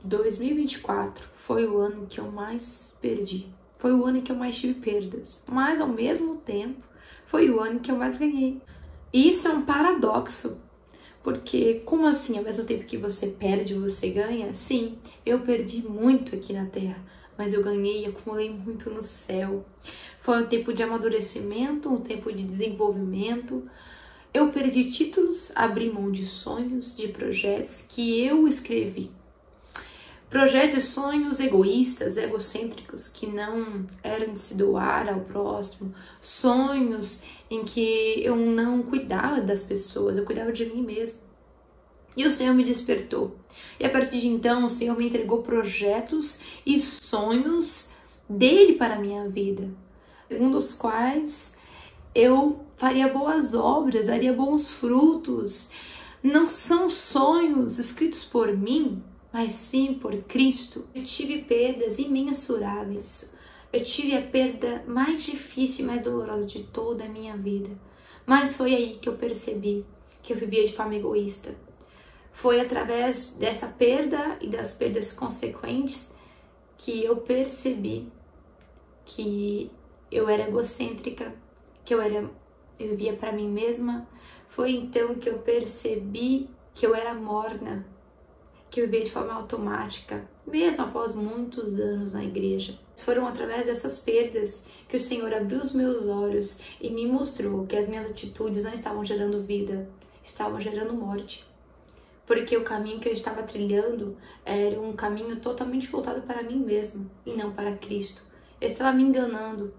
2024 foi o ano que eu mais perdi. Foi o ano que eu mais tive perdas. Mas, ao mesmo tempo, foi o ano que eu mais ganhei. E isso é um paradoxo. Porque, como assim, ao mesmo tempo que você perde, você ganha? Sim, eu perdi muito aqui na Terra, mas eu ganhei e acumulei muito no céu. Foi um tempo de amadurecimento, um tempo de desenvolvimento. Eu perdi títulos, abri mão de sonhos, de projetos que eu escrevi. Projetos e sonhos egoístas, egocêntricos, que não eram de se doar ao próximo. Sonhos em que eu não cuidava das pessoas, eu cuidava de mim mesma. E o Senhor me despertou. E a partir de então, o Senhor me entregou projetos e sonhos dele para a minha vida, segundo os quais eu faria boas obras, daria bons frutos. Não são sonhos escritos por mim, mas sim por Cristo. Eu tive perdas imensuráveis. Eu tive a perda mais difícil e mais dolorosa de toda a minha vida. Mas foi aí que eu percebi que eu vivia de forma egoísta. Foi através dessa perda e das perdas consequentes que eu percebi que eu era egocêntrica, que eu vivia para mim mesma. Foi então que eu percebi que eu era morna, que eu vivia de forma automática, mesmo após muitos anos na igreja. Foram através dessas perdas que o Senhor abriu os meus olhos e me mostrou que as minhas atitudes não estavam gerando vida, estavam gerando morte. Porque o caminho que eu estava trilhando era um caminho totalmente voltado para mim mesma e não para Cristo. Eu estava me enganando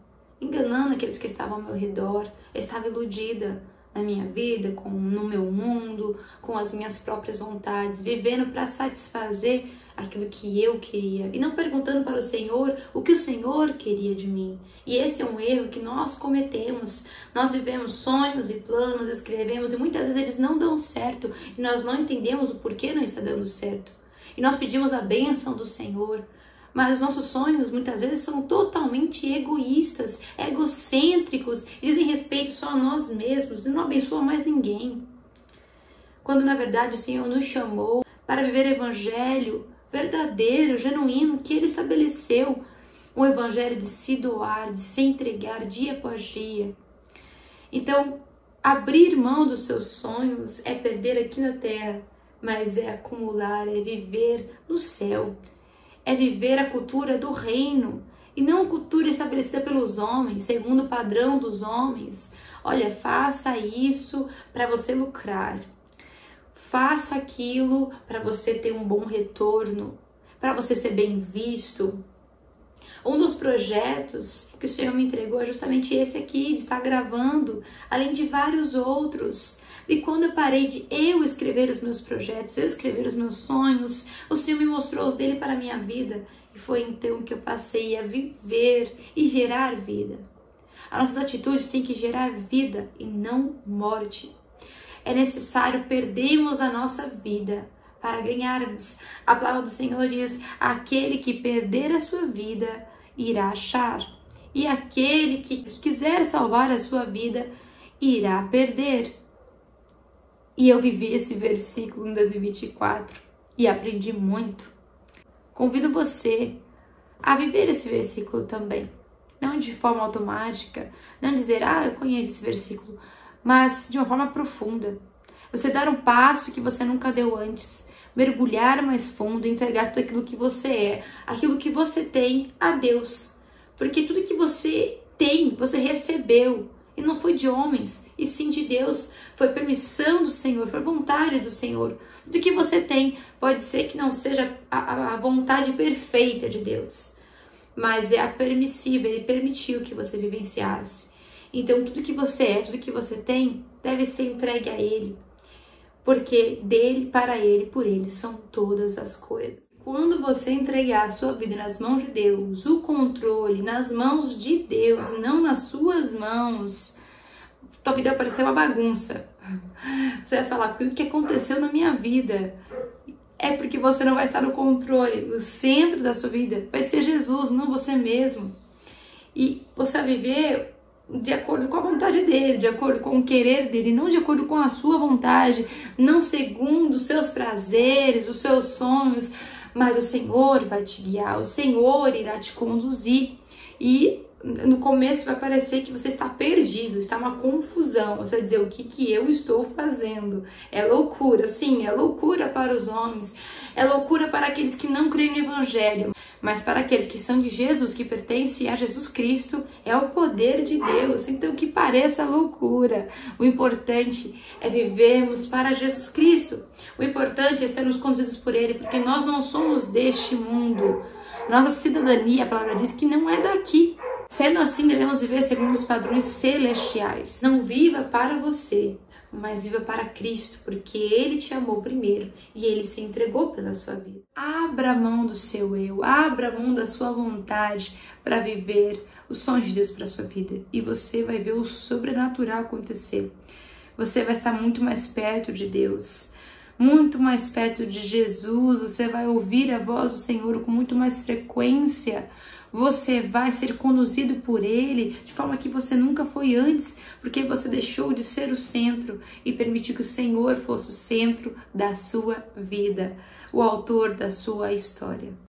aqueles que estavam ao meu redor. Eu estava iludida na minha vida, no meu mundo, com as minhas próprias vontades, vivendo para satisfazer aquilo que eu queria e não perguntando para o Senhor o que o Senhor queria de mim. E esse é um erro que nós cometemos. Nós vivemos sonhos e planos, escrevemos e muitas vezes eles não dão certo e nós não entendemos o porquê não está dando certo. E nós pedimos a bênção do Senhor. Mas os nossos sonhos muitas vezes são totalmente egoístas, egocêntricos, dizem respeito só a nós mesmos e não abençoam mais ninguém. Quando na verdade o Senhor nos chamou para viver o evangelho verdadeiro, genuíno, que Ele estabeleceu, um evangelho de se doar, de se entregar dia após dia. Então, abrir mão dos seus sonhos é perder aqui na terra, mas é acumular, é viver no céu. É viver a cultura do reino e não a cultura estabelecida pelos homens, segundo o padrão dos homens. Olha, faça isso para você lucrar. Faça aquilo para você ter um bom retorno, para você ser bem visto. Um dos projetos que o Senhor me entregou é justamente esse aqui, de estar gravando, além de vários outros. E quando eu parei de eu escrever os meus projetos, eu escrever os meus sonhos, o Senhor me mostrou os dele para a minha vida. E foi então que eu passei a viver e gerar vida. As nossas atitudes têm que gerar vida e não morte. É necessário perdermos a nossa vida para ganharmos. A palavra do Senhor diz: aquele que perder a sua vida irá achar. E aquele que quiser salvar a sua vida irá perder. E eu vivi esse versículo em 2024 e aprendi muito. Convido você a viver esse versículo também. Não de forma automática, não dizer, eu conheço esse versículo, mas de uma forma profunda. Você dar um passo que você nunca deu antes, mergulhar mais fundo, entregar tudo aquilo que você é, aquilo que você tem a Deus. Porque tudo que você tem, você recebeu. E não foi de homens, e sim de Deus. Foi permissão do Senhor, foi vontade do Senhor. Tudo que você tem pode ser que não seja a vontade perfeita de Deus, mas é a permissível, Ele permitiu que você vivenciasse. Então tudo que você é, tudo que você tem, deve ser entregue a Ele. Porque dele, para Ele, por Ele são todas as coisas. Quando você entregar a sua vida nas mãos de Deus, o controle nas mãos de Deus, não nas suas mãos, tua vida vai parecer uma bagunça. Você vai falar, o que aconteceu na minha vida? É porque você não vai estar no controle. O centro da sua vida vai ser Jesus, não você mesmo. E você vai viver de acordo com a vontade dele, de acordo com o querer dele, não de acordo com a sua vontade, não segundo os seus prazeres, os seus sonhos, mas o Senhor vai te guiar, o Senhor irá te conduzir. E no começo vai parecer que você está perdido, está uma confusão. Você vai dizer, o que eu estou fazendo? É loucura, sim, é loucura para os homens, é loucura para aqueles que não creem no Evangelho. Mas para aqueles que são de Jesus, que pertencem a Jesus Cristo, é o poder de Deus. Então que pareça loucura. O importante é vivermos para Jesus Cristo. O importante é sermos conduzidos por Ele, porque nós não somos deste mundo. Nossa cidadania, a palavra diz, que não é daqui. Sendo assim, devemos viver segundo os padrões celestiais. Não viva para você, mas viva para Cristo, porque Ele te amou primeiro e Ele se entregou pela sua vida. Abra mão do seu eu, abra mão da sua vontade para viver os sonhos de Deus para a sua vida. E você vai ver o sobrenatural acontecer. Você vai estar muito mais perto de Deus, muito mais perto de Jesus. Você vai ouvir a voz do Senhor com muito mais frequência. Você vai ser conduzido por Ele de forma que você nunca foi antes, porque você deixou de ser o centro e permitiu que o Senhor fosse o centro da sua vida, o autor da sua história.